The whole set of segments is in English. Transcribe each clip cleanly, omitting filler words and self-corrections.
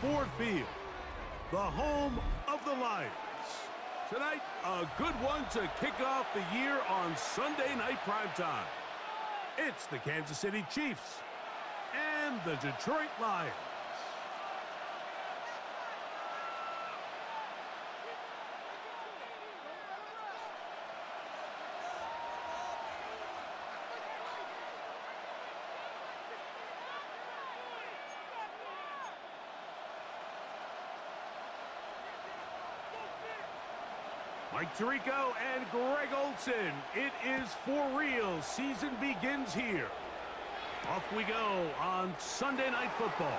Ford Field, the home of the Lions. Tonight, a good one to kick off the year on Sunday Night Primetime. It's the Kansas City Chiefs and the Detroit Lions. Mike Tirico and Greg Olsen. It is for real. Season begins here. Off we go on Sunday Night Football.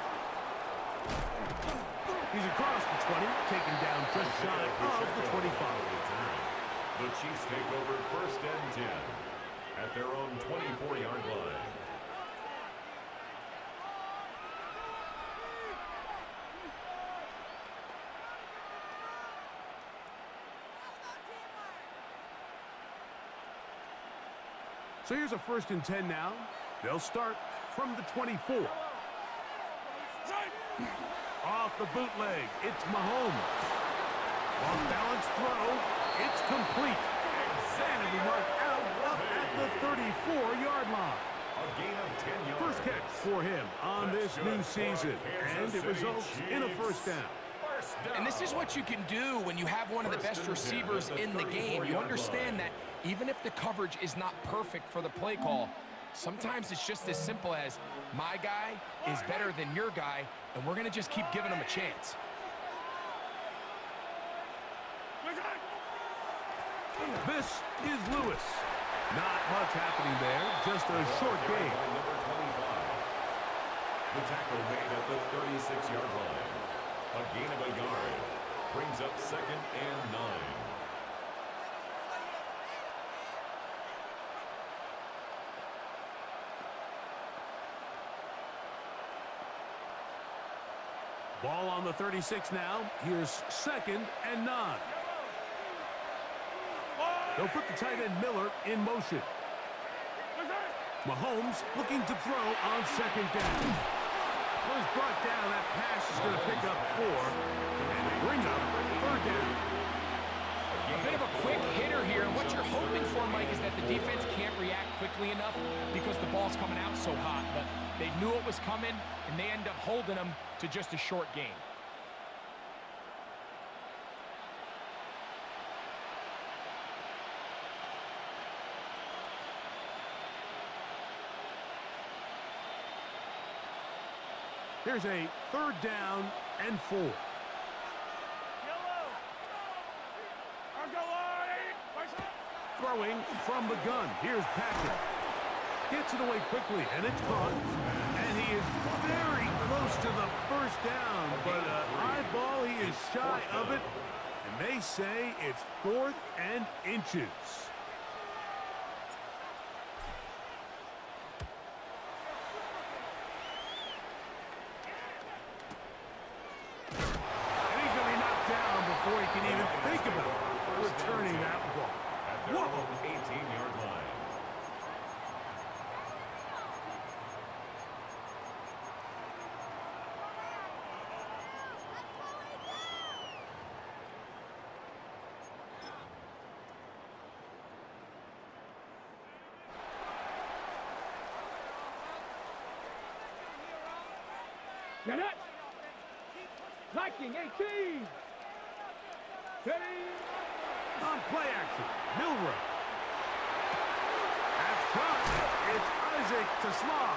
He's across the 20, taken down just shy of the 25. The Chiefs take over 1st and 10 at their own 24-yard line. So here's a 1st and 10 now. They'll start from the 24. Off the bootleg, it's Mahomes. Off balance throw, it's complete. And it'll be marked out up at the 34-yard line. A gain of 10 yards. First catch for him on this new season, and it results in a 1st down. And this is what you can do when you have one of the best receivers in the game. You understand that even if the coverage is not perfect for the play call, sometimes it's just as simple as my guy is better than your guy, and we're going to just keep giving him a chance. This is Lewis. Not much happening there, just a short gain. The tackle made at the 36-yard line. A gain of a yard brings up 2nd and 9. Ball on the 36 now. Here's 2nd and 9. They'll put the tight end Miller in motion. Mahomes looking to throw on 2nd down. Was brought down. That pass is going to pick up 4 and bring up 3rd down. A bit of a quick hitter here, and what you're hoping for, Mike, is that the defense can't react quickly enough because the ball's coming out so hot. But they knew it was coming, and they end up holding them to just a short gain. Here's a 3rd down and 4. Throwing from the gun. Here's Patrick. Gets it away quickly, and it's caught. And he is very close to the 1st down, but eyeball, he is shy of it. And they say it's 4th and inches. Before he can even think about returning that ball. Whoa! 18-yard line. Get it! Liking 18! On play action, Milrow. That's caught. It's Isaac to Slaw.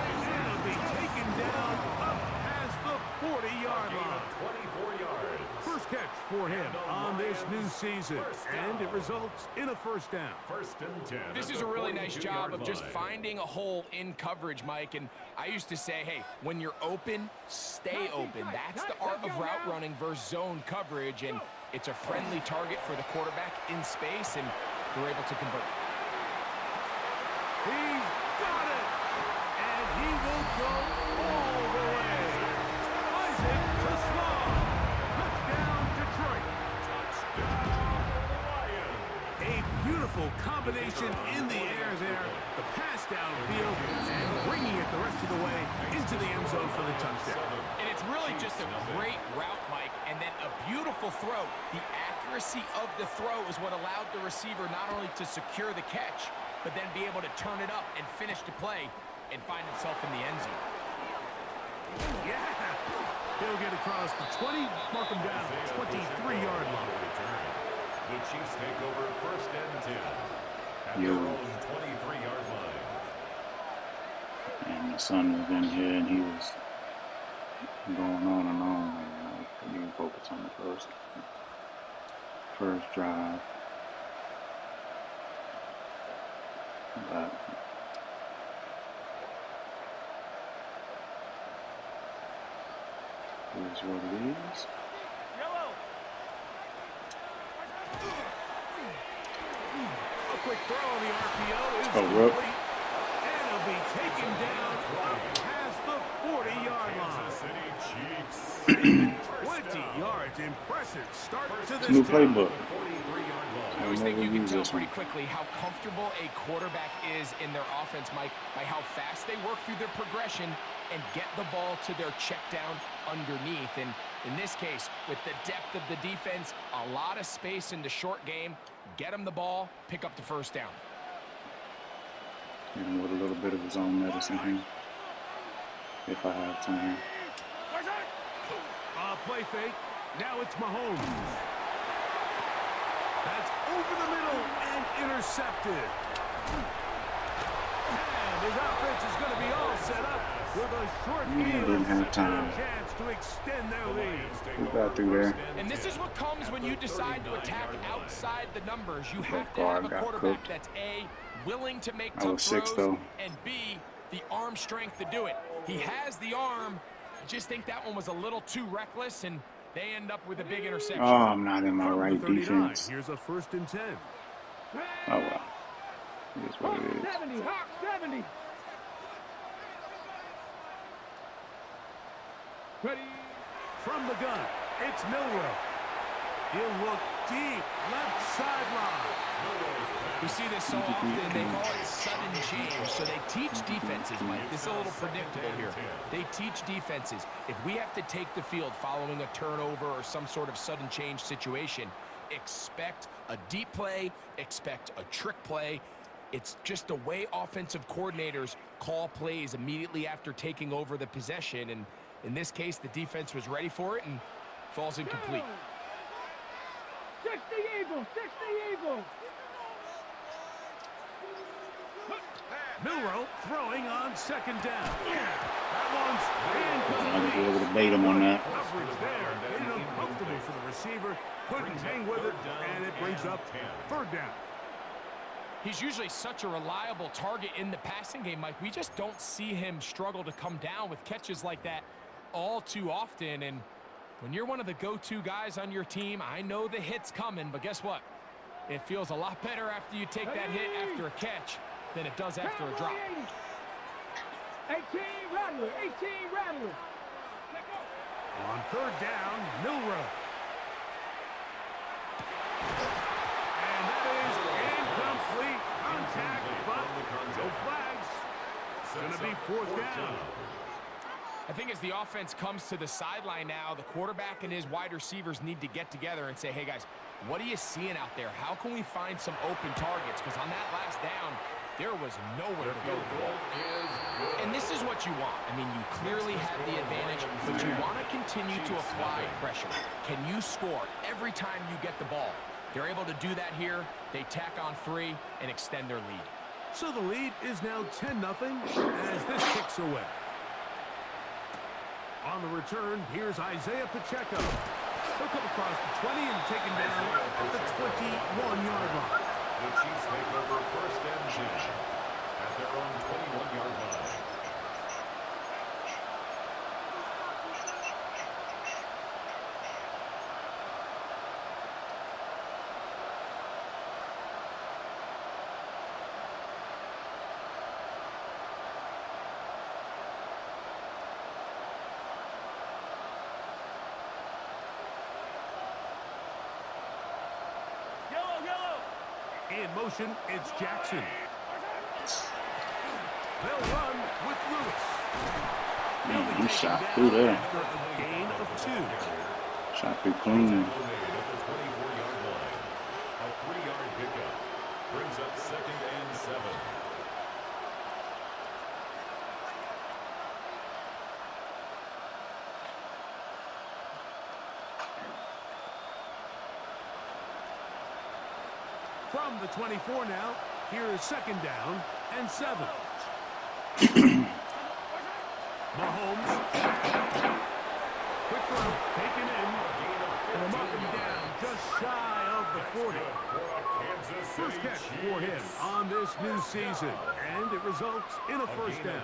And it'll be taken down up past the 40-yard line. 24 yards. First catch for him on this new season, and it results in a 1st down. 1st and 10. This is a really nice job of just finding a hole in coverage, Mike. And I used to say, hey, when you're open, stay open. That's the art of route running versus zone coverage, and it's a friendly target for the quarterback in space, and they're able to convert. He's got it, and he will go all the way. Isaac to Slaw. Touchdown, Detroit. A beautiful combination in the air there. The pass downfield and bringing it the rest of the way into the end zone for the touchdown. And it's really just a beautiful throw. The accuracy of the throw is what allowed the receiver not only to secure the catch, but then be able to turn it up and finish the play and find himself in the end zone. Yeah. He'll get across the 20, mark him down at the 23-yard line. The Chiefs take over first and 10 at their own 23-yard line. And my son was in here, and he was going on and on. And I couldn't even focus on the first drive. But here's what it is. A quick throw on the RPO is Rook. complete, and it'll be taken down up past the 40-yard Kansas line. City Chiefs. 20 yards. Impressive start to this New drive. playbook. I always think you can tell pretty quickly how comfortable a quarterback is in their offense, Mike, by how fast they work through their progression and get the ball to their check down underneath. And in this case, with the depth of the defense, a lot of space in the short game, get him the ball, pick up the first down. Hit him with a little bit of his own medicine here, if I have time. Play fake. Now it's Mahomes. That's over the middle and intercepted. And his offense is going to be all set up with a short field didn't have time. and a chance to extend their lead. Who got through there? And this is what comes when you decide to attack outside the numbers. You have to guard have a got quarterback cooked. that's A, willing to make I tough was 6 throws, though. and B, the arm strength to do it. He has the arm. I just think that one was a little too reckless, and they end up with a big interception. Oh, I'm not in my From the right 39, defense. here's a 1st and 10. Oh well. Here's what it is. 70, Hawk 70. Ready. From the gun, it's Milrow. He'll look deep, left sideline. We see this so often, they call it sudden change. So they teach defenses, Mike. This is a little predictable here. They teach defenses. If we have to take the field following a turnover or some sort of sudden change situation, expect a deep play, expect a trick play. It's just the way offensive coordinators call plays immediately after taking over the possession. And in this case, the defense was ready for it and falls incomplete. 60 Eagles, 60 Eagles. Milrow throwing on 2nd down. That one's I was able to bait him on that. coverage there. Made it uncomfortable for the receiver. Couldn't hang with it, and it brings up 3rd down. He's usually such a reliable target in the passing game, Mike. We just don't see him struggle to come down with catches like that all too often. And when you're one of the go-to guys on your team, I know the hit's coming, but guess what? It feels a lot better after you take that hit after a catch than it does after a drop. 18 Rattler, 18 Rattler. On 3rd down, Milrow. And that is incomplete contact, but no flags. It's going to be 4th down. I think as the offense comes to the sideline now, the quarterback and his wide receivers need to get together and say, hey, guys, what are you seeing out there? How can we find some open targets? Because on that last down, there was nowhere to go with the ball. And this is what you want. I mean, you clearly have the advantage, but you want to continue to apply pressure. Can you score every time you get the ball? They're able to do that here. They tack on 3 and extend their lead. So the lead is now 10-0 as this kicks away. On the return, here's Isaiah Pacheco. He'll come across the 20 and taken down at the 21-yard line. The Chiefs take over first and 10 at their own 21-yard line. In motion, it's Jackson. They'll run with Lewis. Man, he shot through there. After a gain of 2. Shot through clean. Tackle made at the 24-yard line. A 3-yard pickup brings up 2nd and 7. From the 24 now, here is 2nd down and 7. Mahomes. Quick throw, taken in. From up and down, just shy of the 40. First catch for him on this new season, and it results in a first down.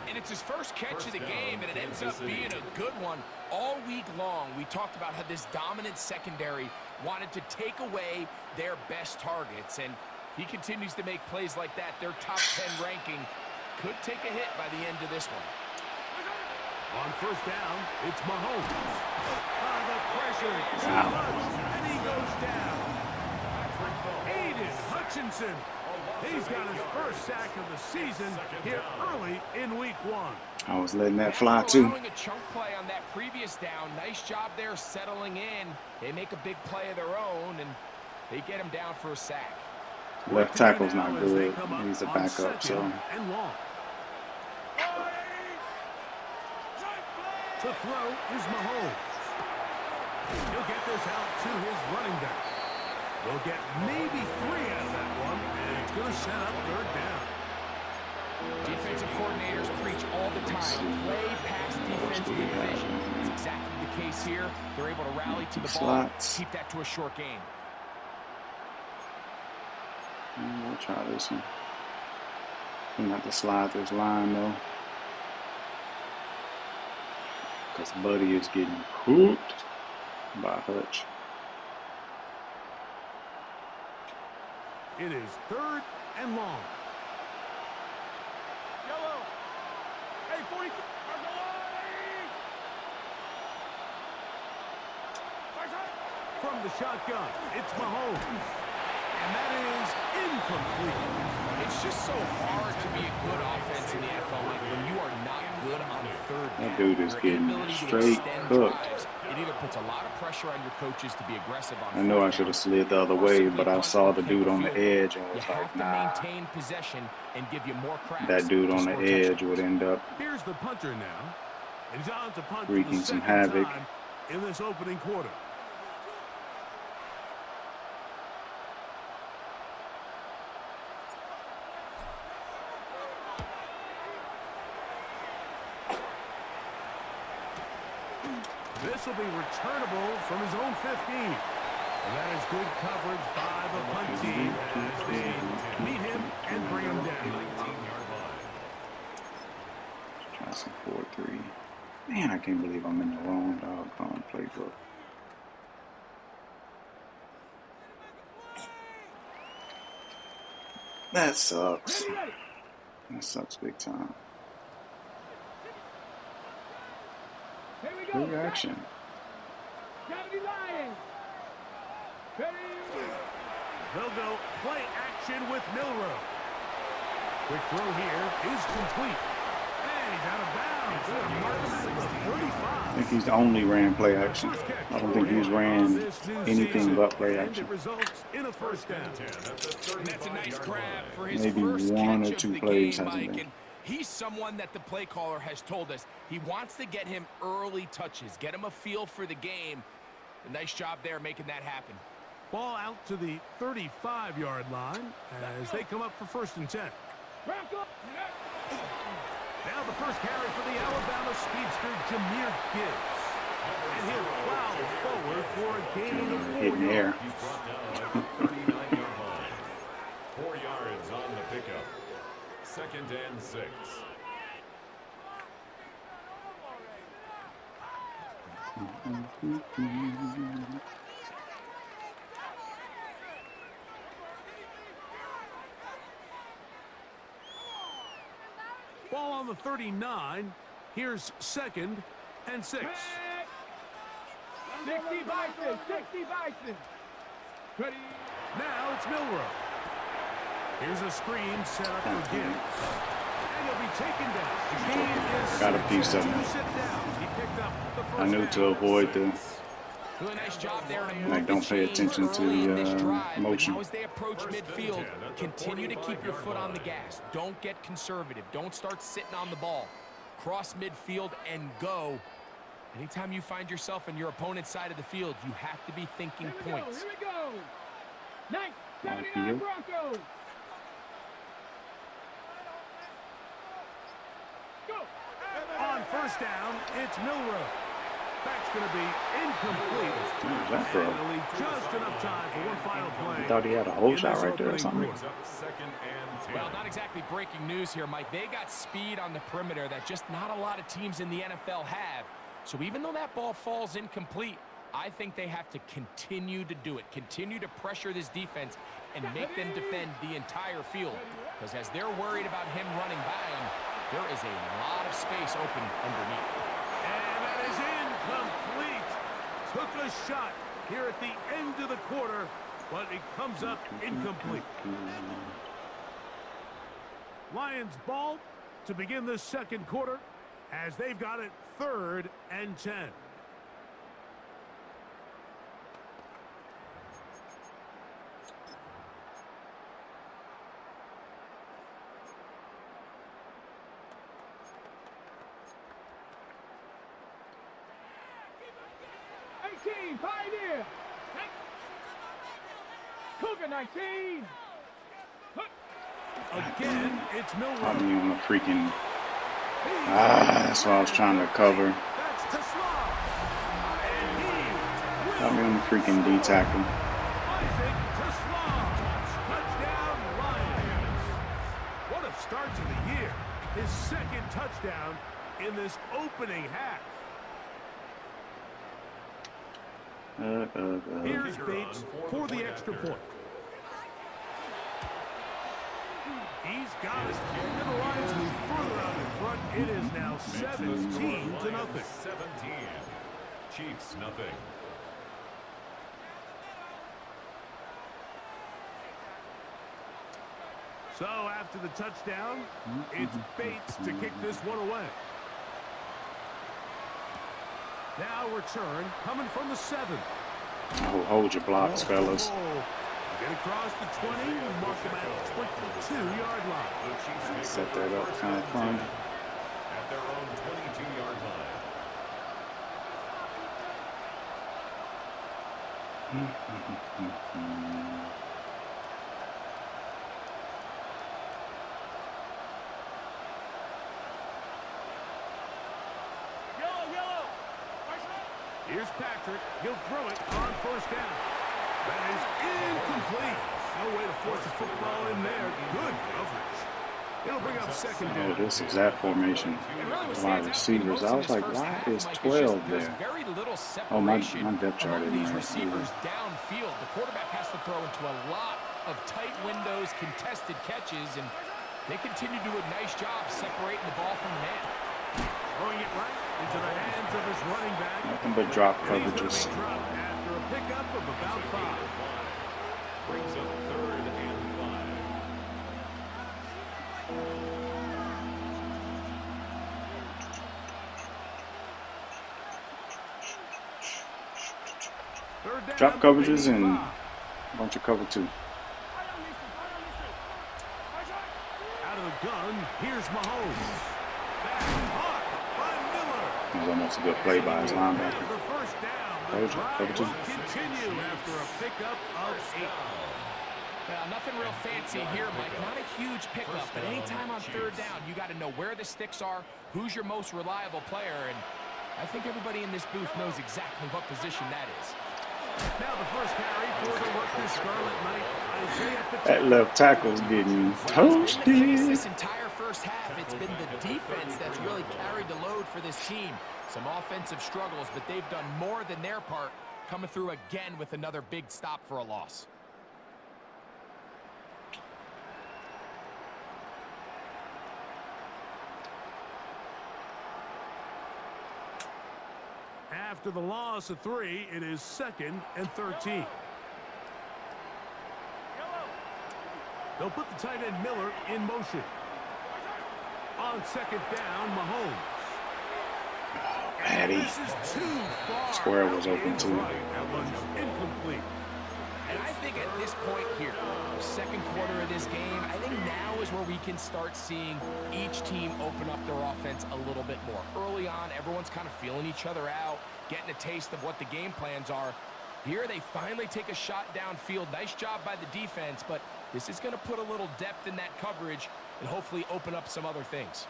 And it's his first catch of the game, and it ends up being a good one. All week long, we talked about how this dominant secondary wanted to take away their best targets, and he continues to make plays like that. Their top 10 ranking could take a hit by the end of this one. On first down, it's Mahomes. The pressure, too much, and he goes down. Aiden Hutchinson. He's got his first sack of the season here early in week 1. I was letting that fly too. Allowing a chunk play on that previous down. Nice job there settling in. They make a big play of their own, and they get him down for a sack. Left tackle's not good. He's a backup, so. And long. To throw is Mahomes. He'll get this out to his running back. They'll get maybe 3 out of that one, and it's going to set up 3rd down. Defensive coordinators preach all the time. Play, pass, defense, and division. It's exactly the case here. They're able to rally to the ball, keep that to a short game. We'll try this one. We have to slide this line though, because Buddy is getting cooked by Hutch. It is 3rd and long. Yellow. Hey, 40. From the shotgun, it's Mahomes. And that is incomplete. It's just so hard to be a good offense in the NFL when you are not good on 3rd down. That dude is Your getting inability to straight extend cooked. drives, it either puts a lot of pressure on your coaches to be aggressive on I know I 4th should down, have slid the other or way, simply but I punt saw or the kick dude a on the field goal. edge and You was have like, to nah. maintain possession and give you more cracks That dude to on the score edge touchdowns. would end up Here's the punter now. And he's on to punt for wreaking the some 2nd havoc. time in this opening quarter. This will be returnable from his own 15. And that is good coverage by the punt team as they meet him and bring him down. Try some 4-3. Man, I can't believe I'm in the wrong doggone playbook. That sucks. That sucks big time. Here we go. Good action. Gotta be lying. Ready. They'll go play action with Milrow. Quick throw here is complete. And he's out of bounds. They're marking him at the 35. I think he's only ran play action. I don't think he's ran anything but play action. And it results in a first down. And that's a nice grab for his Maybe first 1 catch or of 2 the plays game, hasn't Mike. been. And he's someone that the play caller has told us he wants to get him early touches, get him a feel for the game. A nice job there making that happen. Ball out to the 35-yard line as they come up for 1st and 10. Now the first carry for the Alabama speedster, Jahmyr Gibbs. And he'll plow forward for a gain of 4 Hitting there. He's brought down at the 39-yard line. 4 yards on the pickup. 2nd and 6. Ball on the 39. Here's 2nd and 6. 60 Bison. 60 Bison. Ready. Now it's Milrow. Here's a screen set up for Gibbs. And he'll be taken down. The gain is Got a piece of 2 him. sit downs. He picked up the first I knew down. to avoid the Really nice job there to move Like, don't the pay chains attention to early in the this drive. But motion. now as they approach midfield, continue to keep your foot on the gas. Don't get conservative. Don't start sitting on the ball. Cross midfield and go. Anytime you find yourself on your opponent's side of the field, you have to be thinking points. Here we go. Nice. 79 Broncos. Go. On first down, it's Milrow. That's going to be incomplete. Who's that throw? Finally, just enough time for one final play. I thought he had a whole in shot this right there or opening something. quarter. Brings up second and 10. Well, not exactly breaking news here, Mike. They got speed on the perimeter that just not a lot of teams in the NFL have. So even though that ball falls incomplete, I think they have to continue to do it. Continue to pressure this defense and make them defend the entire field. Because as they're worried about him running by them, there is a lot of space open underneath. And that is incomplete. Took a shot here at the end of the quarter, but it comes up incomplete. Lions ball to begin the second quarter as they've got it 3rd and 10. Pioneer. Cougar 19. Again, it's Caught Milrow. me on the freaking. That's what I was trying to cover. That's to Slav. And he Caught me on the freaking D tackle. Isaac to Slav. Touchdown, Lions. What a start to the year. His second touchdown in this opening half. Here's Bates for the extra point. He's got it. And the Lions move further out in front. It is now 17-0. 17. Chiefs nothing. So after the touchdown, it's Bates to kick this one away. Now return coming from the 7. Oh, hold your blocks, fellas. Get across the 20 and mark them at the 22-yard line. Set that up kind of fun. At their own 22-yard line. Here's Patrick. He'll throw it on first down. That is incomplete. No way to force the football in there. Good coverage. It'll bring up second Oh, down. this is that formation. And really what Wide stands out to me the receivers. most I in was this like, first why half, is Mike, is 12 just there's there? very little Oh, my separation depth chart among isn't these right receivers downfield. The quarterback has to throw into a lot of tight windows, contested catches, and they continue to do a nice job separating the ball from the man. Throwing it right into the hands of his running back. Nothing but drop And he's gonna coverages. be dropped after a pickup of about 5. Brings up 3rd and 5. Third down, Drop coverages maybe and 5. a bunch of cover 2. Out of the gun, here's Mahomes. Back caught by Miller. It was almost a good play by his linebacker. The first down. The Cover drive two. will continue after a pickup of 8. Well, nothing real fancy here, Mike. Not a huge pickup, but anytime on third down, you got to know where the sticks are, who's your most reliable player, and I think everybody in this booth knows exactly what position that is. Now the first carry for the Rutgers Scarlet Knight, Isaiah That Pacheco. left tackle's getting It's been the case toasted. this entire first half. It's been the defense that's really carried the load for this team. Some offensive struggles, but they've done more than their part, coming through again with another big stop for a loss. After the loss of 3, it is 2nd and 13. They'll put the tight end Miller in motion. On second down, Mahomes. Patty. This is too far. square was open It's too. right. That one's incomplete. And I think at this point here, second quarter of this game, I think now is where we can start seeing each team open up their offense a little bit more. Early on, everyone's kind of feeling each other out, getting a taste of what the game plans are. Here they finally take a shot downfield. Nice job by the defense, but this is going to put a little depth in that coverage and hopefully open up some other things.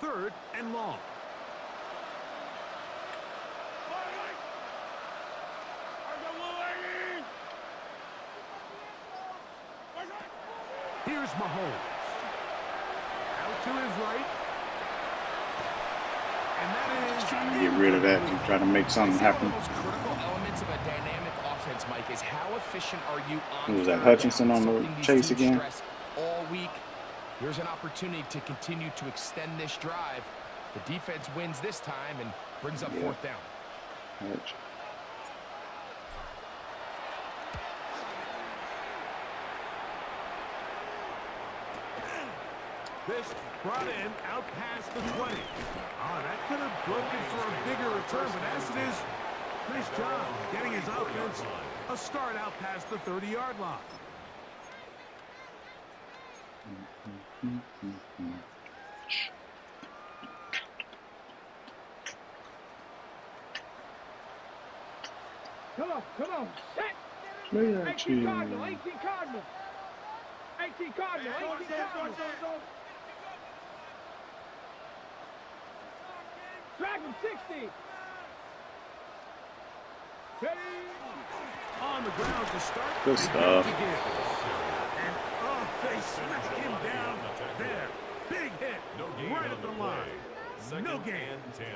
Third and long. Here's Mahomes. Out to his right. And that is Trying to get rid of that and try to make something happen. One of the most critical elements of a dynamic offense, Mike, is how efficient are you on Who was that, third Hutchinson down? on the Something these chase teams again? stress all week. Here's an opportunity to continue to extend this drive. The defense wins this time and brings up fourth down. Hutch. this brought in out past the 20. Oh, that could have broken for a bigger return, but as it is, nice job getting his offense a start out past the 30-yard line. Come on, set. Play that 18 Cardinal, 18 Cardinal. 18 Cardinal, 18 Cardinal. Drag him, 60. Ready? On the ground to start. Good stuff. And oh, they smacked him down there. Big hit right at the line. No gain. And 10.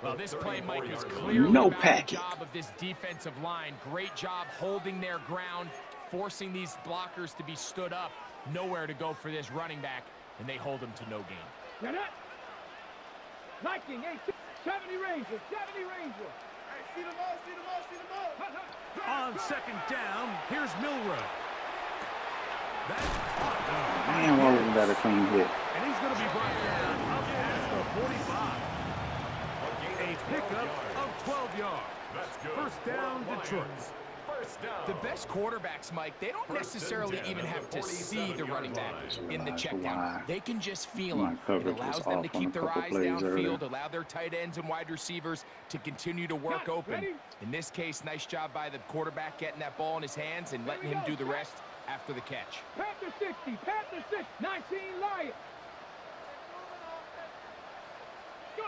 Well, this play, Mike, is 34-yard clearly No about the packet. job of this defensive line. Great job holding their ground, forcing these blockers to be stood up. Nowhere to go for this running back, and they hold him to no gain. Get it. Liking, 70 Ranger, 70 Ranger. Hey, see the ball, see the ball, see the ball. On second down, here's Milrow. That's Man, why wasn't that a clean hit? and he's going to be brought down up past the 45. A pickup of 12 yards. That's good. First down, For Detroit. Lions. First down. The best quarterbacks, Mike, they don't necessarily even have to see the running back in the check down. They can just feel My him. It coverage was allows them to off on keep a their couple eyes plays earlier. downfield, allow their tight ends and wide receivers to continue to work open. In this case, nice job by the quarterback getting that ball in his hands and letting him do the rest after the catch. Panther 60, Panther 6, 19 Lions. Go.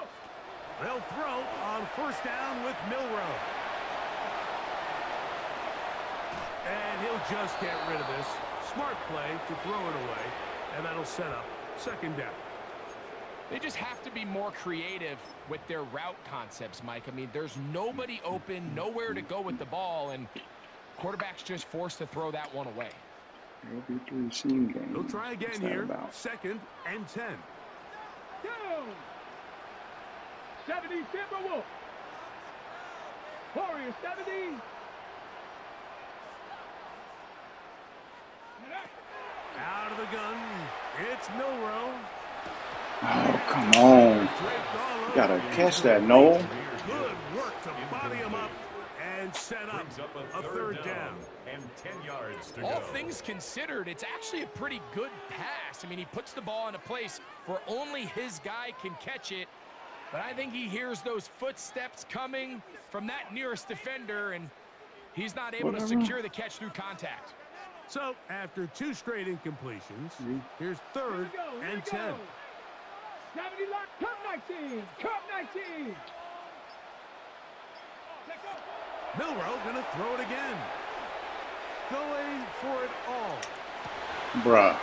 They'll throw on first down with Milrow. And he'll just get rid of this. Smart play to throw it away, and that'll set up second down. They just have to be more creative with their route concepts, Mike. I mean, there's nobody open, nowhere to go with the ball, and quarterback's just forced to throw that one away. Every 3 team games. They'll try again What's that here. about? Second and 10. Down. 70 Timberwolves. Warriors 70. Out of the gun, it's Milrow. Oh, come on. You gotta catch that, Noel. Good work to body him up and set up Brings up a third down. and 10 yards to All go. things considered, it's actually a pretty good pass. I mean, he puts the ball in a place where only his guy can catch it. But I think he hears those footsteps coming from that nearest defender, and he's not able to secure the catch through contact. So, after 2 straight incompletions, here's third and 10. 70 line. Cup 19. Cup 19. Milrow gonna throw it again. Going for it all. Bruh.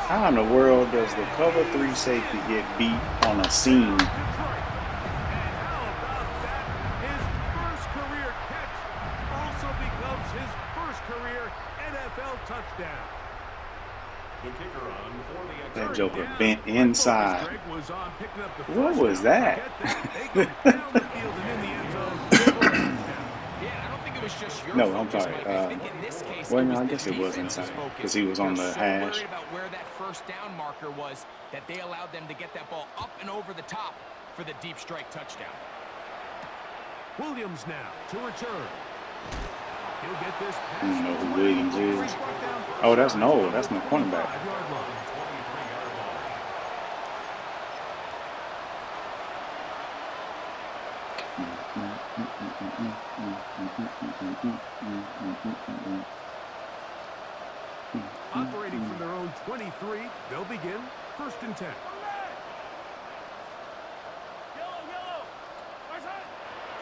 How in the world does the cover 3 safety get beat on a seam? Detroit. And how about that? His first career catch also becomes his first career NFL touchdown. The kicker on for the That extra joker down. bent inside. Greg was on picking up the What first was down. that? They go down the field and in the end zone. For a touchdown. Yeah, I don't think it was just your No, I'm focus, sorry. Mike. I think in this case, Well, it no, was I the guess it was defense's inside focus. because he was on They're the so hash. worried about where that first down marker was that they allowed them to get that ball up and over the top for the deep strike touchdown. Williams now to return. He'll get this pass. I don't know who Williams is. Oh, that's Noel. That's my cornerback. Operating from their own 23, they'll begin 1st and 10.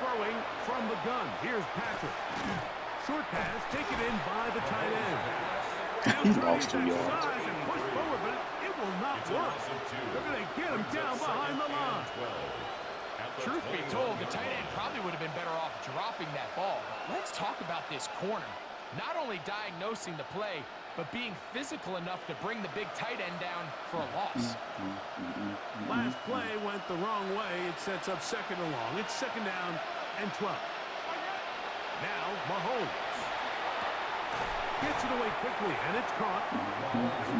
Throwing from the gun. Here's Patrick. Short pass taken in by the tight end. He lost 2 yards. And push forward, but it will not work. They're going to get him down behind the line. Truth be told, the tight end probably would have been better off dropping that ball. But let's talk about this corner. Not only diagnosing the play, but being physical enough to bring the big tight end down for a loss. Last play went the wrong way. It sets up 2nd and long. It's 2nd down and 12. Now Mahomes gets it away quickly, and it's caught.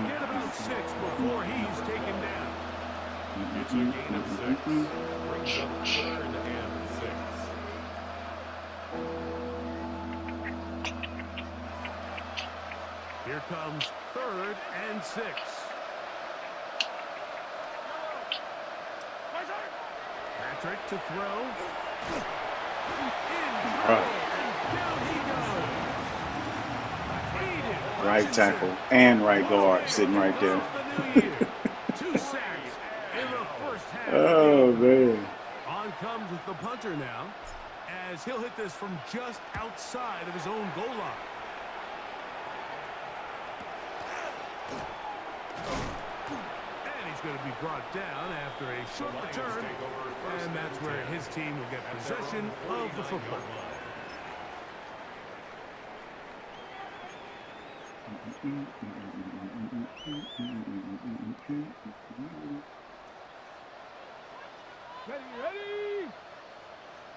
Get about 6 before he's taken down. It's a gain of 6. Brings up 3rd and 6. Here comes 3rd and 6. Patrick to throw. In trouble, and down he goes. Right tackle and right guard sitting right there. 2 sacks in the first half. Oh, man. On comes the punter now, as he'll hit this from just outside of his own goal line. And he's going to be brought down after a short return, and that's where his team will get possession of the football. Ready.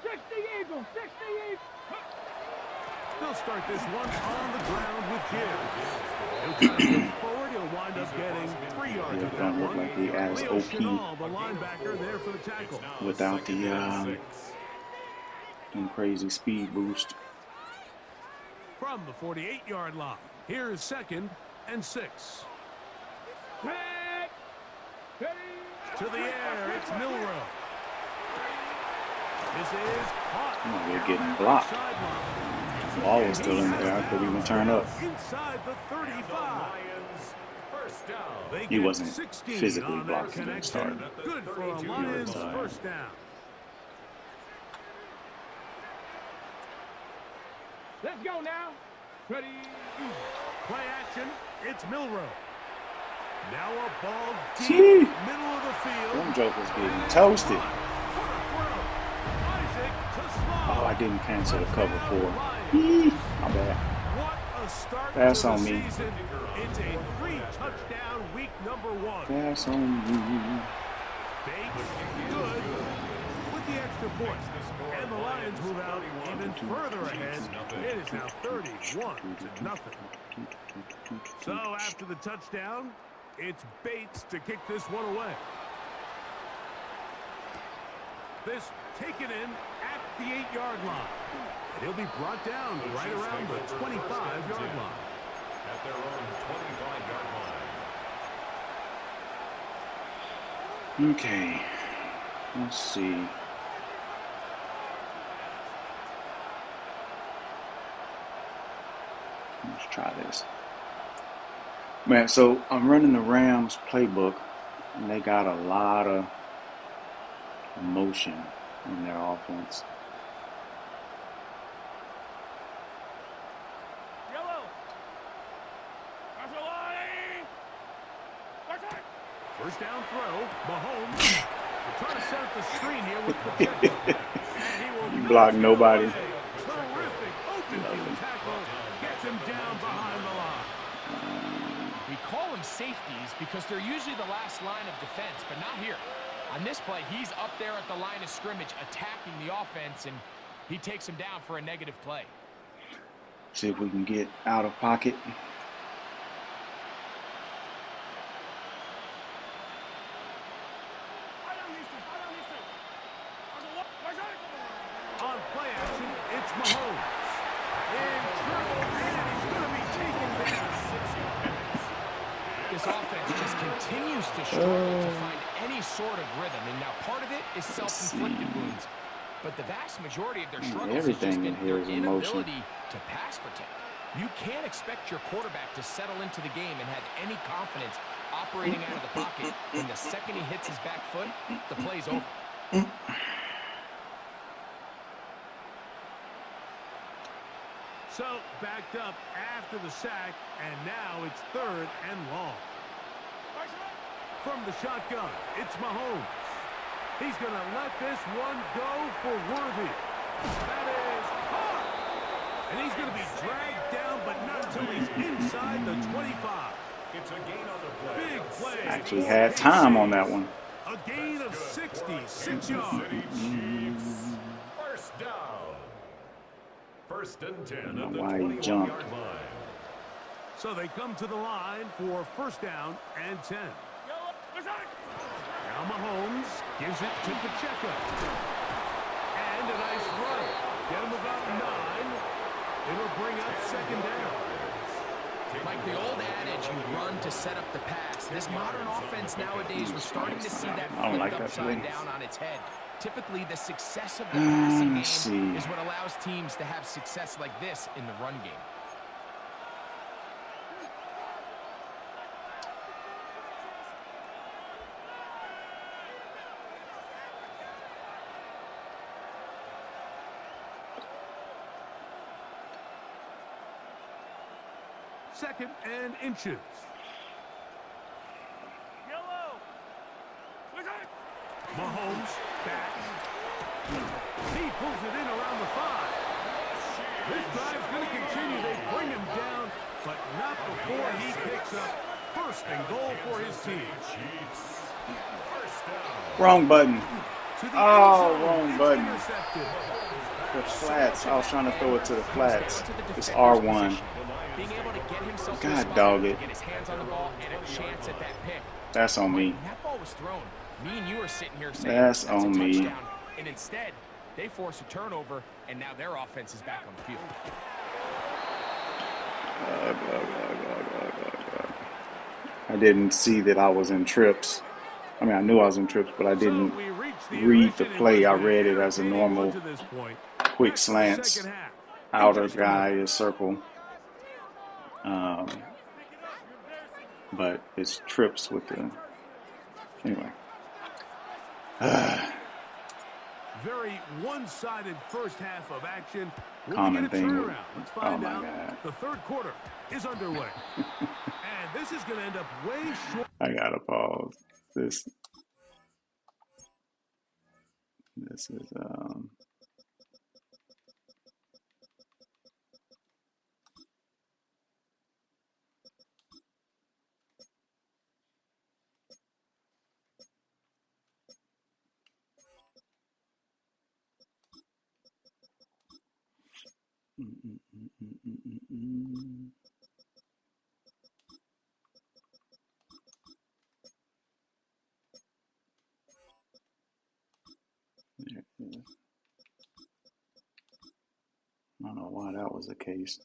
60 Eagles, 60 Eagles. They'll start this one on the ground with Gibbs. He'll try to move forward. He'll wind up getting 3 yards with that look one. like he has Leo OP Chenal, the linebacker, there for the tackle. without the crazy speed boost. From the 48-yard line, here is 2nd and 6. To the air, it's Milrow. This is caught. Oh, they're getting blocked. The ball was still in there. I couldn't even turn up. Inside the 35. He wasn't physically blocked from the start. Good for a Lions first down. Let's go now. Ready. Play action. It's Milrow. Now a ball deep, Gee. middle of the field. Them jokers getting toasted. Oh, I didn't cancel the cover 4. My bad. What a start That's to the on me. season. It's a 3-touchdown week number 1. That's on me. Bates, good with the extra point. And the Lions move out even further ahead. It is now 31-0. So after the touchdown, it's Bates to kick this one away. This taken in at the 8-yard line. And he'll be brought down right around the 25-yard line. At their own 25-yard line. Okay. Let's see. Let's try this. Man, so I'm running the Rams playbook, and they got a lot of emotion in their offense. First down throw, Mahomes. We're trying to set up the screen here with the You block nobody. Terrific open field tackle. Gets him down behind the line. We call them safeties because they're usually the last line of defense, but not here. On this play, he's up there at the line of scrimmage attacking the offense, and he takes him down for a negative play. See if we can get out of pocket. On play action, it's Mahomes. In trouble, and he's going to be taken down. This offense just continues to struggle to find any sort of rhythm, and now part of it is self-inflicted wounds. But the vast majority of their struggles has just been their inability to pass protect. You can't expect your quarterback to settle into the game and have any confidence operating out of the pocket when the second he hits his back foot, the play's over. So, backed up after the sack, and now it's 3rd and long. From the shotgun, it's Mahomes. He's going to let this one go for Worthy. That is hard. And he's going to be dragged down, but not until he's inside the 25. It's a gain on the play. Big play. Actually had time on that one. A gain of 66 yards. Chiefs. First down. 1st and 10 I don't at know the why he 21-yard jumped. line. So they come to the line for 1st down and 10. Now Mahomes gives it to Pacheco. And a nice run. Get him about 9. It'll bring up 2nd down. Like the old adage, you run to set up the pass. This modern offense nowadays, we're starting to see that I don't like flipped that upside play. down on its head. Typically, the success of the passing Let's game see. is what allows teams to have success like this in the run game. Second and inches. Mahomes back. He pulls it in around the 5. This drive's going to continue. They bring him down, but not before he picks up 1st and goal for his team. Wrong button. To the Oh, end zone, wrong it's button. intercepted. The flats. I was trying to throw it to the flats. Down to the It's defender's R1. position. Being able to get himself to a God spot dog to it. get his hands on the ball and a chance at that pick. That's on me. When that ball was thrown, me and you are sitting here saying That's a on me. touchdown, and instead they force a turnover, and now their offense is back on the field. I didn't see that I was in trips. I mean, I knew I was in trips, but I didn't So we reach read the intermission play. I in which read it as a entertaining normal one to this point. quick That's the slants. second half. Outer Just a guy moment. is circle. But it's trips with the... Anyway. Very one-sided first half of action. Will we Common get a thing. turnaround? Let's find Oh, my out. God. The 3rd quarter is underway. And this is going to end up way short. I gotta pause. This is there it is. I don't know why that was the case.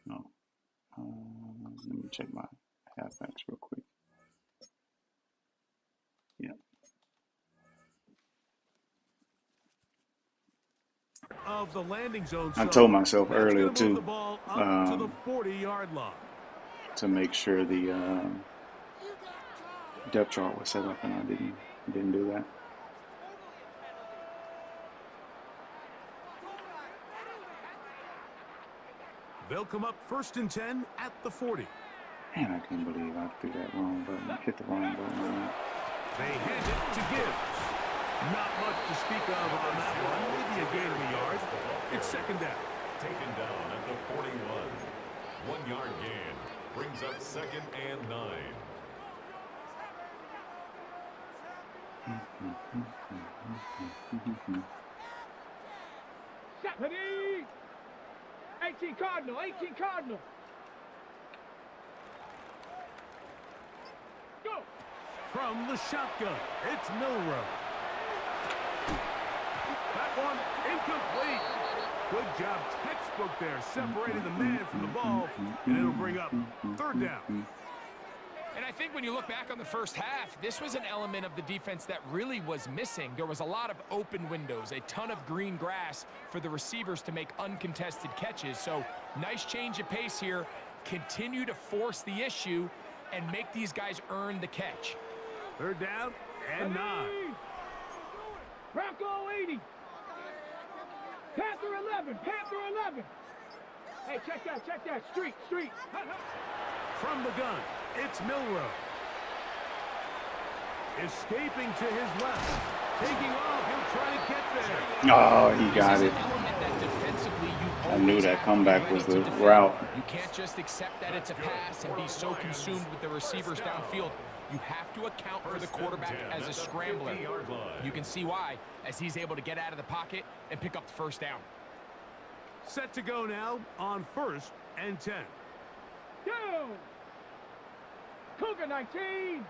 No. Let me check my halfbacks real quick. Yeah. Of the landing zone. I told myself That's earlier gonna move the too ball up to the 40-yard line. to make sure the depth chart was set up, and I didn't do that. They'll come up 1st and 10 at the 40. Man, I can't believe I threw that wrong button. Hit the wrong button. They hand it to Gibbs. Not much to speak of on that one. Maybe a gain of a yard. It's 2nd down. Taken down at the 41. 1-yard gain. Brings up 2nd and 9. Ready? 18 Cardinal, 18 Cardinal. Go. From the shotgun, it's Milrow. That one incomplete. Good job, textbook there, separating the man from the ball, and it'll bring up 3rd down. And I think when you look back on the first half, this was an element of the defense that really was missing. There was a lot of open windows, a ton of green grass for the receivers to make uncontested catches. So nice change of pace here. Continue to force the issue and make these guys earn the catch. 3rd down and 9. Bronco 80. Panther 11, Panther 11. Hey, check that. Street. From the gun, it's Milrow. Escaping to his left. Taking off, he'll try to get there. Oh, he got it. I knew that comeback was the route. You can't just accept that it's a pass and be so consumed with the receivers downfield. You have to account for the quarterback as a scrambler. You can see why, as he's able to get out of the pocket and pick up the 1st down. Set to go now on 1st and 10. Go. Cougar 19.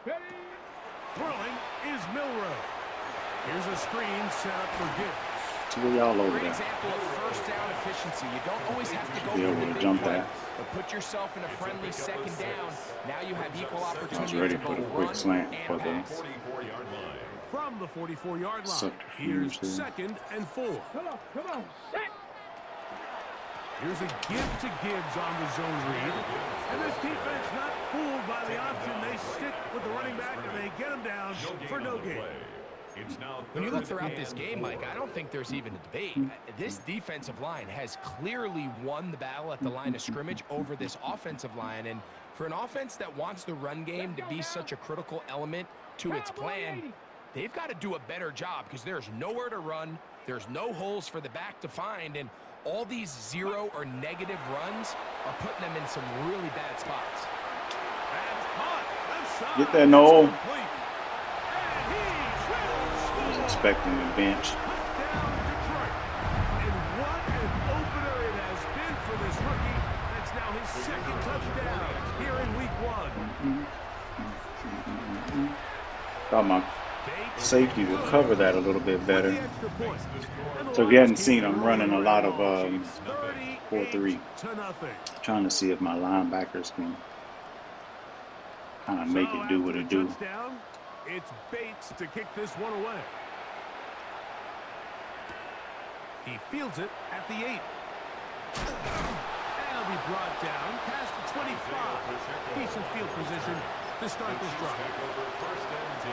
Ready? Throwing is Milrow. Here's a screen set up for Gibbs. So we all over Great there. example of 1st down efficiency. You don't always have to go Be for able the to big jump play, that. but put yourself in a friendly 2nd down. Now you have equal I was opportunity ready to for the both quick run slant for and the pass. 44-yard line. From the 44-yard line, subterfuge here's there. 2nd and 4. Come on. Set. Here's a give to Gibbs on the zone read. And this defense not fooled by the option. They stick with the running back and they get him down for no gain. When you look throughout this game, Mike, I don't think there's even a debate. This defensive line has clearly won the battle at the line of scrimmage over this offensive line. And for an offense that wants the run game to be such a critical element to its plan, they've got to do a better job because there's nowhere to run. There's no holes for the back to find. And all these 0 or negative runs are putting them in some really bad spots. Get that, Noel. I was expecting the bench. And what an opener it has been for this rookie. That's now his 2nd touchdown here in week 1. Thought my safety would cover that a little bit better. So we hadn't seen him running a lot of 4-3. Trying to see if my linebackers can kind of make it do what it do. It's Bates to kick this one away. He fields it at the 8. And he'll be brought down past the 25. Decent field position to start this drive. 1st and 10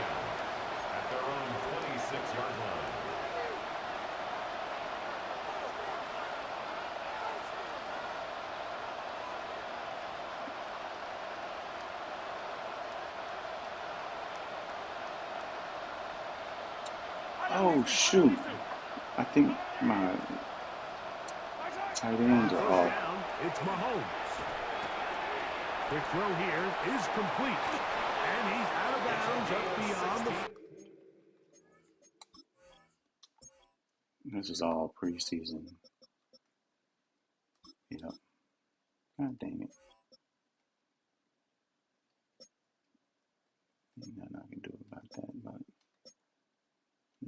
at their own 26-yard line. Oh, shoot. I think my tight ends are off. It's Mahomes. Quick throw here is complete. And he's out of bounds up beyond the... This is all preseason. Yep. God dang it. Ain't nothing I can do about that, but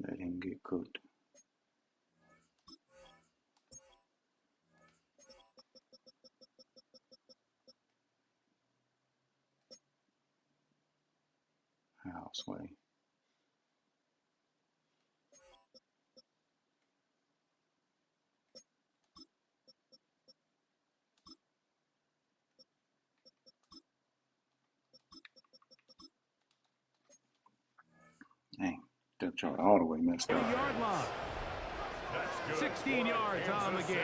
let him get cooked. Houseway. Dang, depth chart all the way messed up. 20-yard line. 16 yards on the game.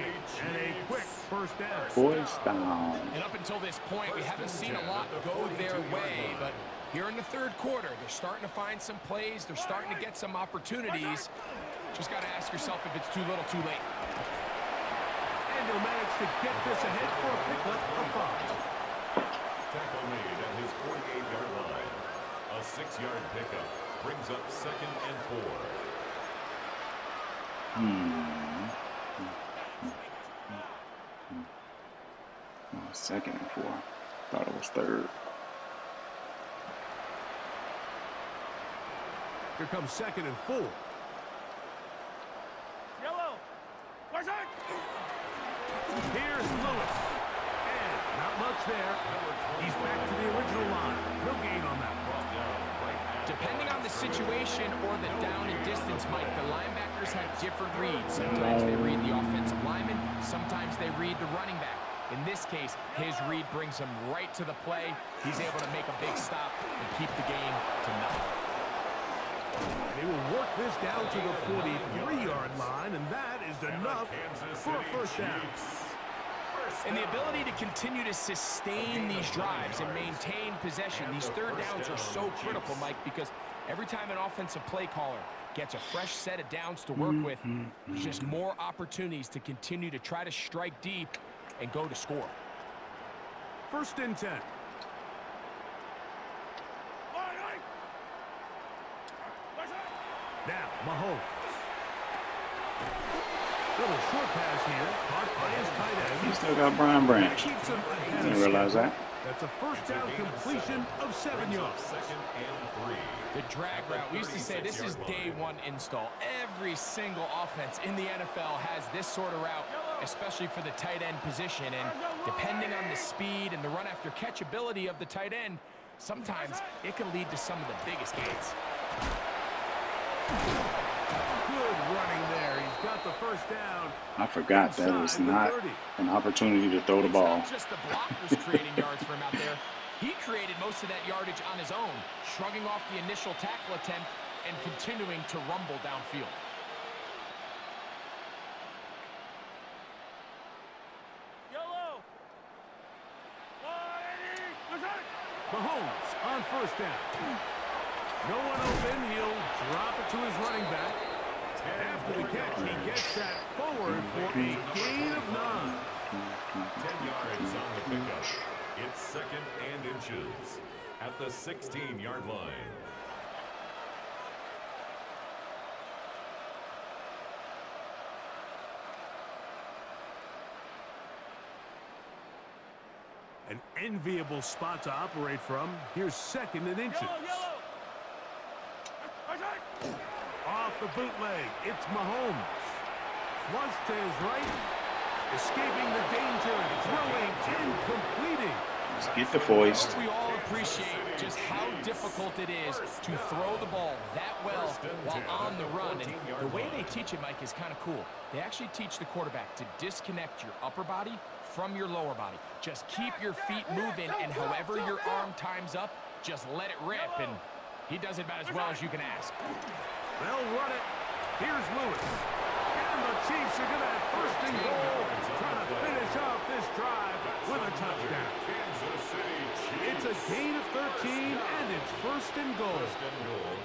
And a quick 1st down. Boys down. And up until this point, we haven't seen a lot go their way, but here in the 3rd quarter, they're starting to find some plays. They're starting to get some opportunities. Just got to ask yourself if it's too little, too late. And he'll manage to get this ahead for a pickup of 5. Tackle made at his 48-yard line. A 6-yard pickup brings up 2nd and 4. 2nd and 4. Thought it was 3rd. Here comes 2nd and 4. Yellow. Where's it? Here's Lewis. And not much there. He's back to the original line. No gain on that. Depending on the situation or the down and distance, Mike, the linebackers have different reads. Sometimes they read the offensive lineman. Sometimes they read the running back. In this case, his read brings him right to the play. He's able to make a big stop and keep the game to nothing. They will work this down to the 43-yard line, and that is enough for a first down. And the ability to continue to sustain these drives and maintain possession, these third downs are so critical, Mike, because every time an offensive play caller gets a fresh set of downs to work with, there's just more opportunities to continue to try to strike deep and go to score. 1st and 10. Now, Mahomes. Little short pass here, caught by his tight end. He still got Brian Branch. Didn't realize that. That's a first down completion of 7 yards. 2nd and 3. The drag route, we used to say this is day one install. Every single offense in the NFL has this sort of route, especially for the tight end position. And depending on the speed and the run after catch ability of the tight end, sometimes it can lead to some of the biggest gains. Good running there. He's got the first down. I forgot that was not an opportunity to throw the ball. It's not just the blockers creating yards for him out there. He created most of that yardage on his own, shrugging off the initial tackle attempt and continuing to rumble downfield. Yellow. Mahomes on first down. No one open. He'll drop it to his running back. After the catch, he gets that forward for a gain of 9. 10 yards on the pickup. It's 2nd and inches at the 16-yard line. An enviable spot to operate from. Here's 2nd and inches. Off the bootleg, it's Mahomes. Flush to his right. Escaping the danger, throwing and completing. Let's get the foist. We all appreciate just how difficult it is to throw the ball that well while on the run. And the way they teach it, Mike, is kind of cool. They actually teach the quarterback to disconnect your upper body from your lower body. Just keep your feet moving, and however your arm times up, just let it rip. And he does it about as well as you can ask. They'll run it. Here's Lewis. And the Chiefs are going to have 1st and goal, trying to finish off this drive with a touchdown. It's a gain of 13, and it's 1st and goal.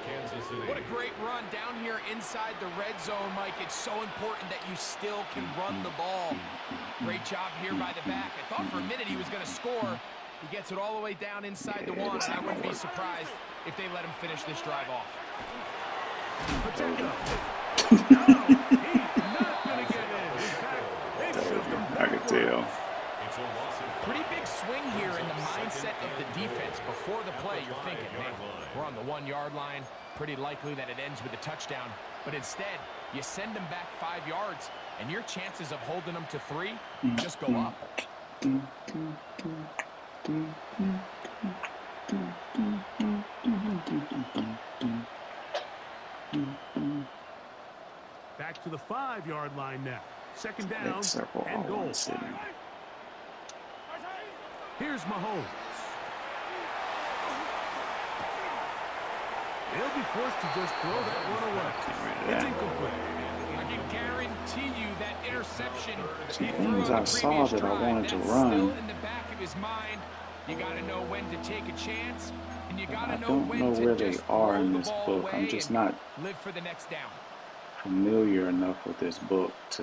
Kansas City. What a great run down here inside the red zone, Mike. It's so important that you still can run the ball. Great job here by the back. I thought for a minute he was going to score. He gets it all the way down inside the 1, and I wouldn't be surprised if they let him finish this drive off. Pacheco. No, he's not going to get in. In fact, they shoved him I could tell. It's a loss of Pretty big swing here in the mindset of the defense. Before the play, you're thinking, man, we're on the 1-yard line. Pretty likely that it ends with a touchdown. But instead, you send them back 5 yards, and your chances of holding them to 3 just go up. back to the 5-yard line now. 2nd down and goal. Here's Mahomes. They'll be forced to just throw that one away. It's incomplete. I can guarantee you that interception he As threw soon as on I the saw previous that I drive, wanted to that's run. still in the back of his mind. You got to know when to take a chance, and you got I to know don't when know to where they just are throw in the this ball book. away I'm just and not live for the next down. familiar enough with this book to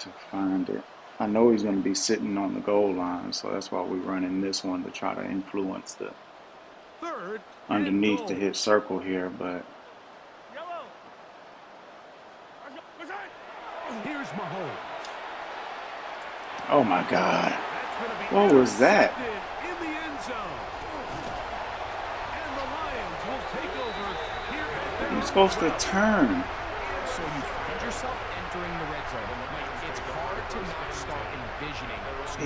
to find it. I know he's going to be sitting on the goal line, so that's why we're running this one to try to influence the underneath to hit circle here, but Here's Mahomes. oh my God. What was that? In the end zone. And the Lions will take over here at You're supposed to turn. So you find yourself entering the red zone. It's hard to not start envisioning.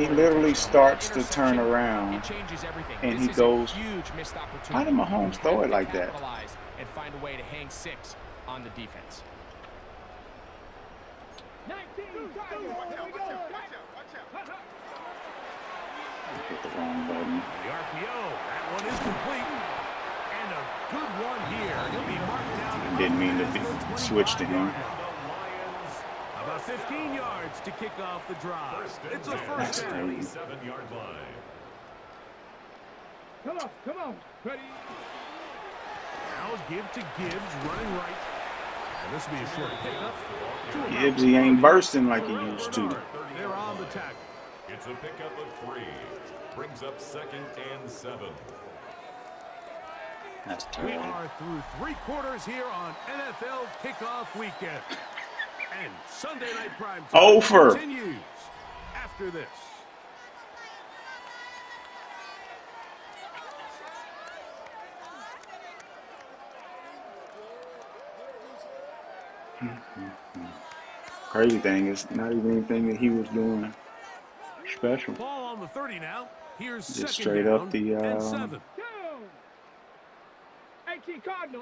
He literally starts to turn around, It changes everything. and This he is goes. a huge missed opportunity. How did Mahomes You throw have it to like that? capitalize and find a way to hang 6 on the defense. 19, Hit the wrong button. the RPO. That one is complete. And a good one here. He'll be marked down. Didn't mean to switch to him. About 15 yards to kick off the drive. It's a first down. 7-yard line. Come on. Ready? Now give to Gibbs, running right. And this will be a short pickup. Gibbs, he ain't bursting like he used to. They're on the tackle. It's a pickup of 3. Brings up 2nd and 7. That's We terrible. are through 3 quarters here on NFL Kickoff Weekend. And Sunday Night Prime Time Over. continues after this. Crazy thing is not even anything that he was doing special. Ball on the 30 now. Here's Just second straight down up the and 7. Down. 18 Cardinal.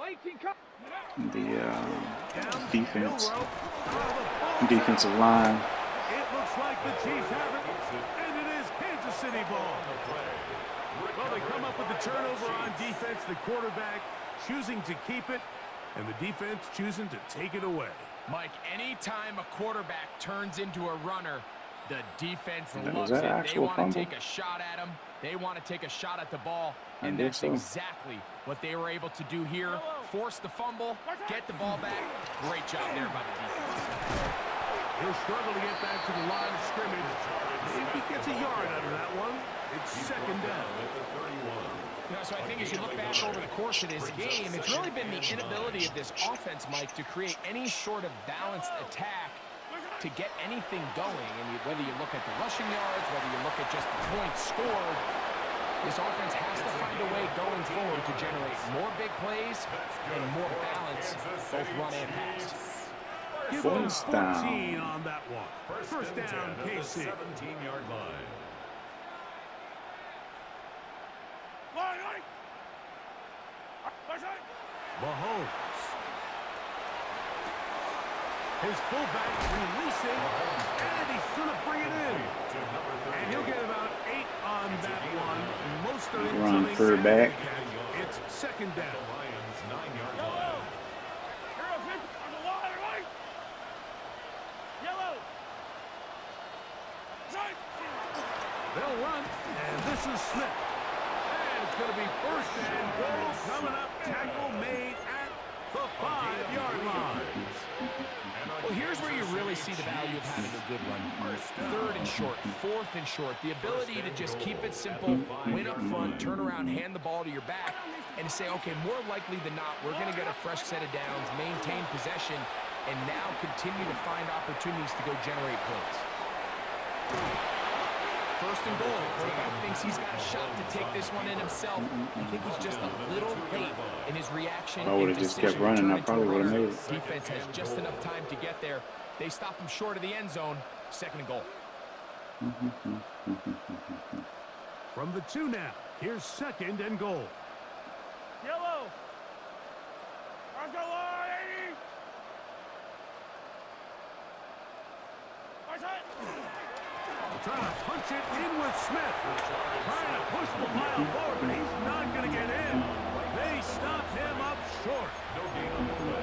defense, defensive line. It looks like the Chiefs have it, and it is Kansas City ball. Well, they come up with the turnover on defense. The quarterback choosing to keep it, and the defense choosing to take it away. Mike, anytime a quarterback turns into a runner, the defense Was loves that it. They actual want fumble? to take a shot at him. They want to take a shot at the ball, I and guess that's so. exactly what they were able to do here. Force the fumble, get the ball back. Great job there by the defense. He'll struggle to get back to the line of scrimmage. Maybe gets a yard out of that one. It's second down. You know, so I think as you look back over the course of this game, it's really been the inability of this offense, Mike, to create any sort of balanced attack to get anything going. And whether you look at the rushing yards, whether you look at just the points scored, this offense has to find a way going forward to generate more big plays and more balance, both run and pass. Give them First 14 down. on that one. First down, KC. 17-yard line. Mahomes. His fullback releasing, and he's going to bring it in. And he'll get about 8 on that one. Most of it Run coming third back. It's second down. Lions 9-yard line. They'll run, and this is Smith. And it's going to be first and goal coming up. Tackle made at the 5-yard line. Well, here's where you really see the value of having a good run. Third and short, fourth and short. The ability to just keep it simple, win up front, turn around, hand the ball to your back, and to say, okay, more likely than not, we're going to get a fresh set of downs, maintain possession, and now continue to find opportunities to go generate points. First and goal. The quarterback thinks he's got a shot to take this one in himself. I think he's just a little late in his reaction. If I would have just kept running, I probably would have made it. Defense has just enough time to get there. They stop him short of the end zone. Second and goal. From the 2 now, here's second and goal. Yellow. Trying to punch it in with Smith. Trying to push the pile forward, but he's not going to get in. They stop him up short.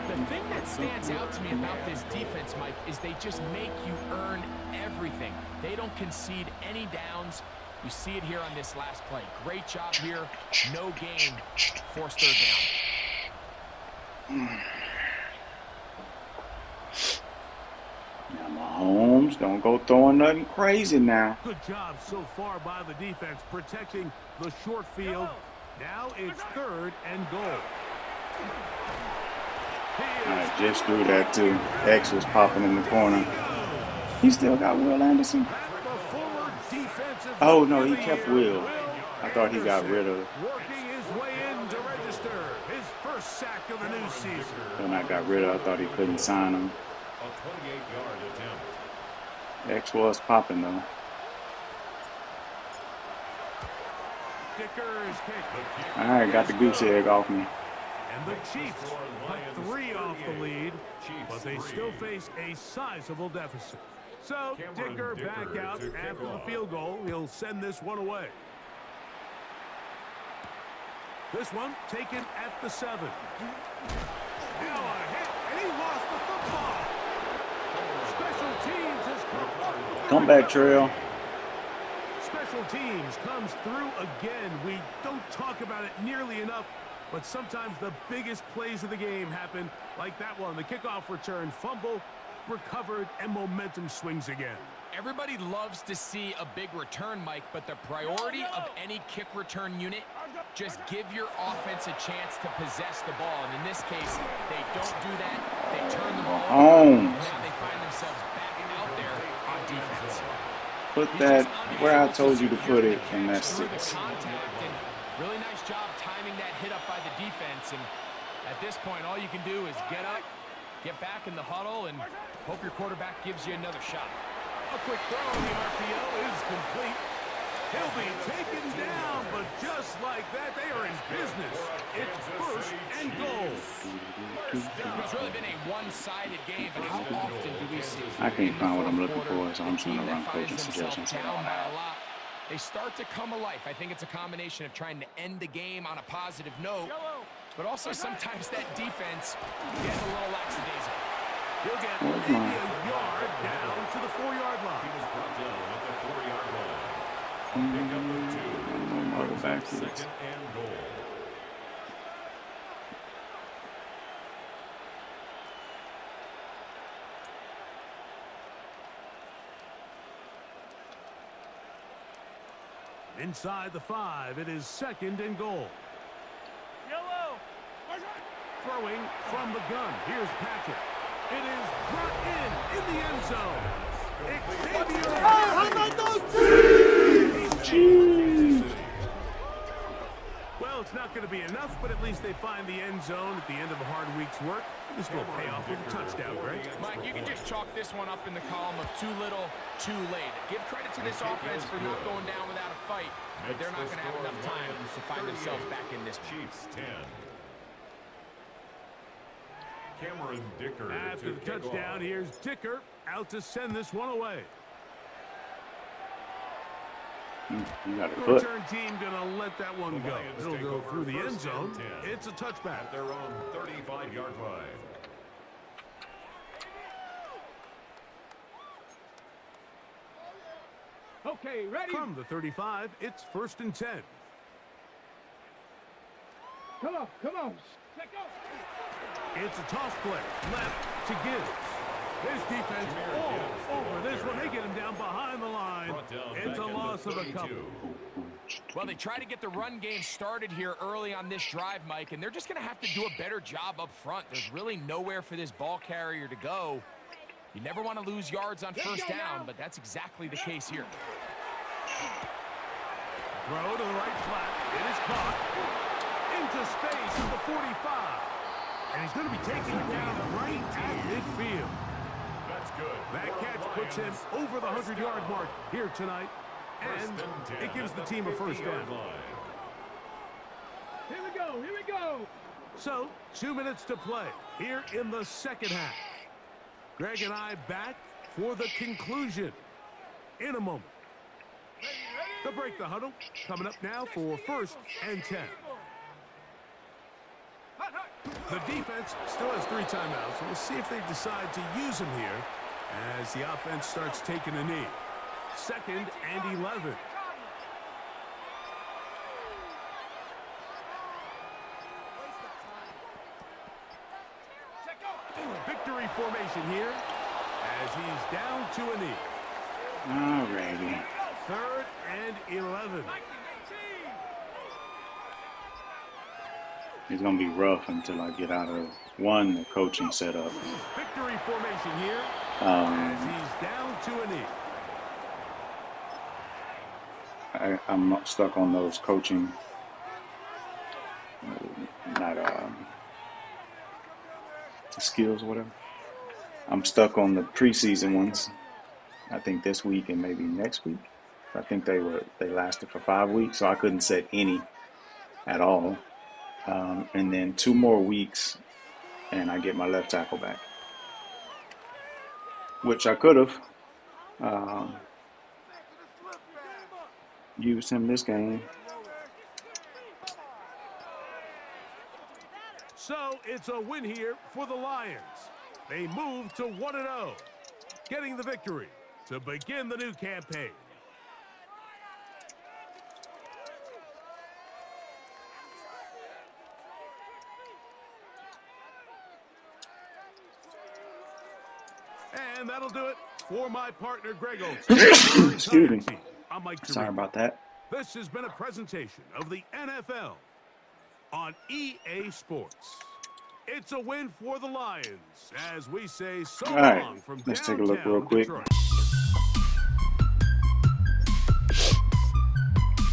The thing that stands out to me about this defense, Mike, is they just make you earn everything. They don't concede any downs. You see it here on this last play. Great job here. No gain. Forced third down. Now Mahomes. James, don't go throwing nothing crazy now. Good job so far by the defense protecting the short field. Now it's 3rd and goal. I just threw that too. X was popping in the corner. He still got Will Anderson. Oh no, he kept Will. I thought he got rid of. Working his way in to register his first sack of the new season. When I got rid of, I thought he couldn't sign him. A 28-yard attempt. X was popping though. Dicker's kick. All right, got the goose egg off me. And the Chiefs cut 3 off the lead, but they still face a sizable deficit. So Dicker back out after the field goal. He'll send this one away. This one taken at the 7. Now a hit, and he lost the football. Special teams has come up with the Comeback trail. Special teams comes through again. We don't talk about it nearly enough, but sometimes the biggest plays of the game happen like that one. The kickoff return, fumble, recovered, and momentum swings again. Everybody loves to see a big return, Mike, but the priority of any kick return unit, just give your offense a chance to possess the ball. And in this case, they don't do that. They turn the ball over, and now they find themselves back out there on defense. Put that where I told you to put it, and that's 6. Really nice job timing that hit up by the defense. And at this point, all you can do is get up, get back in the huddle, and hope your quarterback gives you another shot. A quick throw on the RPO is complete. He'll be taken down, but just like that, they are in business. It's 1st and goal. It's really been a one-sided game, but how often do we see? I can't find what I'm looking for, so I'm just going to run coaching suggestions. They start to come alive. I think it's a combination of trying to end the game on a positive note, but also sometimes that defense gets a little lackadaisical. He'll get maybe a yard down to the 4-yard line. He was brought down at the 4-yard line. Pick up the 2. 2nd and goal. Inside the 5, it is 2nd and goal. Yellow. Throwing from the gun. Here's Patrick. It is brought in the end zone. Xavier. How about those two? Well, it's not going to be enough, but at least they find the end zone at the end of a hard week's work. This will pay off with a touchdown, right? Mike, you can just chalk this one up in the column of too little, too late. Give credit to this offense for not going down without a fight, but they're not going to have enough time to find themselves back in this. Chiefs 10. Cameron Dicker. After the touchdown, here's Dicker out to send this one away. You got a The foot. return team gonna let that one go. It'll go through the end zone. It's a touchback. At their own 35-yard line. Okay, ready? From the 35, it's 1st and 10. Come on. Check out. It's a toss play, left to Gibbs. His defense all over this one. They get him down behind the line. It's a loss of a couple. Well, they try to get the run game started here early on this drive, Mike, and they're just going to have to do a better job up front. There's really nowhere for this ball carrier to go. You never want to lose yards on 1st down, but that's exactly the case here. Throw to the right flat. It is caught. Into space at the 45. And he's going to be taken down right at midfield. That's good. That catch puts him over the 100-yard mark here tonight. And it gives the team a 1st down. Here we go. So, 2 minutes to play here in the 2nd half. Greg and I back for the conclusion in a moment. The break the huddle coming up now for 1st and 10. The defense still has 3 timeouts. We'll see if they decide to use them here as the offense starts taking a knee. 2nd and 11. Victory formation here as he's down to a knee. Alrighty. 3rd and 11. It's going to be rough until I get out of, one, the coaching setup. Victory formation here as he's down to a knee. I'm stuck on those coaching, not skills or whatever. I'm stuck on the preseason ones. I think this week and maybe next week. I think they lasted for 5 weeks, so I couldn't set any at all. And then 2 more weeks, and I get my left tackle back, which I could have used him this game. So it's a win here for the Lions. They move to 1-0, getting the victory to begin the new campaign. And that'll do it for my partner, Greg Olson. Excuse me. I'm Mike. Sorry about that. This has been a presentation of the NFL on EA Sports. It's a win for the Lions as we say so long from let's take a look real quick. Detroit.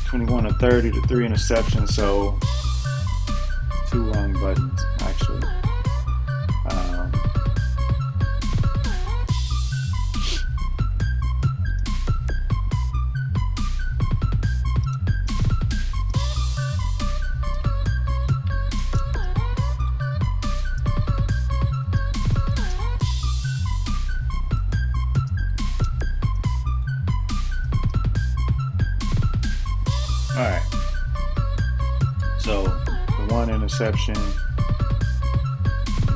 21 to 30 to 3 interceptions, so 2 wrong buttons actually. All right, so the 1 interception,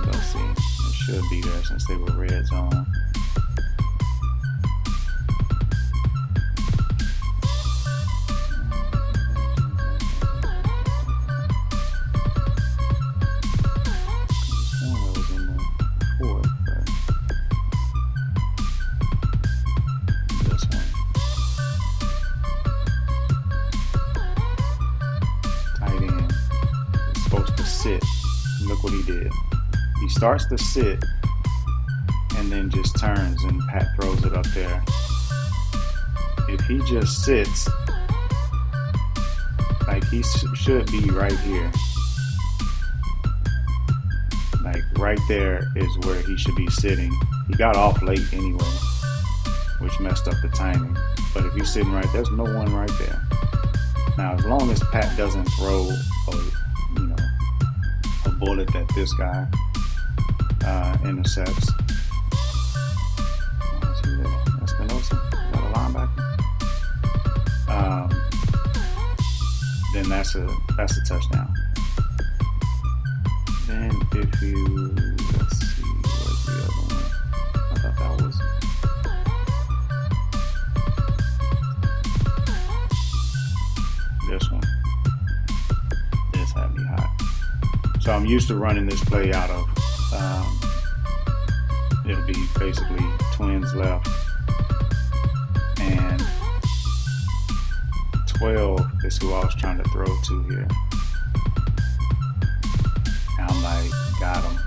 let's see, it should be there since they were red zone. Look what he did. He starts to sit and then just turns and Pat throws it up there. If he just sits, like he should be right here. Like right there is where he should be sitting. He got off late anyway, which messed up the timing. But if he's sitting right, there's no one right there. Now, as long as Pat doesn't throw a bullet that this guy intercepts. That's Espinosa. Is that a linebacker? Then that's a touchdown. Then if you, let's see, where's the other one? I thought that was this one. This had me hot. So I'm used to running this play out of, it'll be basically twins left, and 12 is who I was trying to throw to here. And I'm like, got him.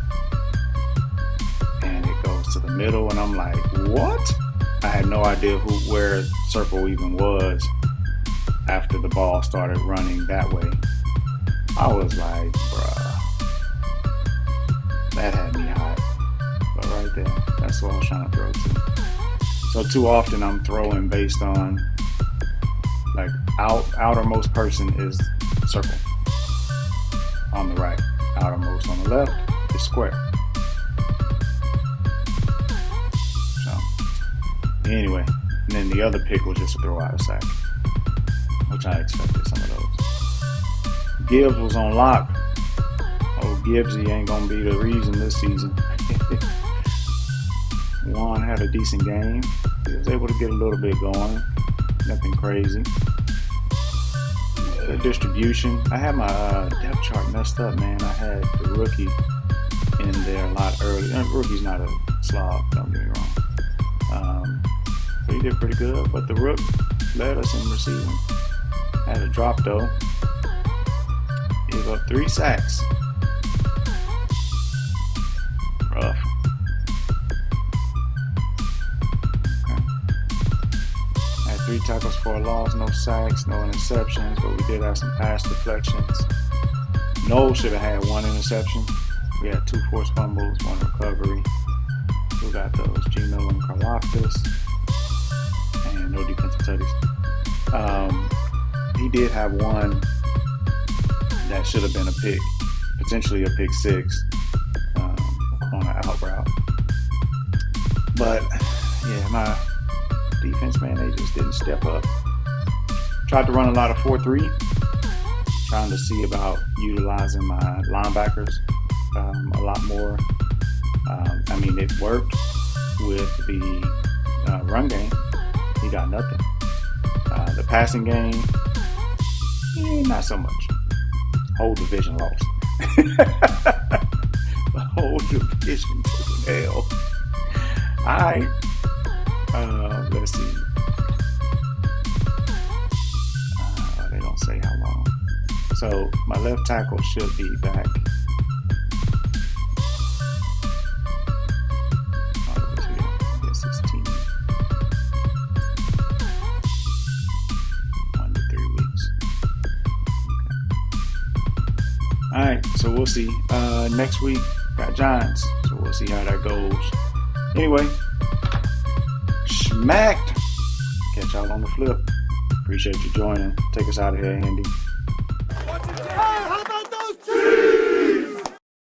And it goes to the middle, and I'm like, what? I had no idea where circle even was after the ball started running that way. I was like, bruh. That had me hot. But right there, that's what I was trying to throw to. So too often I'm throwing based on, like, outermost person is circle on the right. Outermost on the left is square. So, anyway, and then the other pick was just to throw out a sack, which I expected some of those. Gibbs was on lock. Oh, Gibbsy ain't gonna be the reason this season. Juan had a decent game. He was able to get a little bit going. Nothing crazy. The distribution. I had my depth chart messed up, man. I had the rookie in there a lot early. Rookie's not a slob, don't get me wrong. he did pretty good, but the Rook led us in receiving. Had a drop though. Gave up 3 sacks. Rough. Okay. Had 3 tackles for a loss, no sacks, no interceptions, but we did have some pass deflections. Noel should have had 1 interception. We had 2 forced fumbles, 1 recovery. Who got those? Gino and Karlaftis. And no defensive tutties. He did have 1 that should have been a pick, potentially a pick 6 on an out route. But yeah, my defense, man, they just didn't step up. Tried to run a lot of 4-3, trying to see about utilizing my linebackers a lot more. I mean, it worked with the run game. He got nothing. The passing game, not so much. Whole division lost. The whole division took an L. Alright. Let's see. They don't say how long. So my left tackle should be back. Oh, it was here. Yeah, 16. 1 to 3 weeks. Okay. Alright, so we'll see. Next week, got Giants. So we'll see how that goes. Anyway, smacked. Catch y'all on the flip. Appreciate you joining. Take us out of here, Andy. Hey, how about that?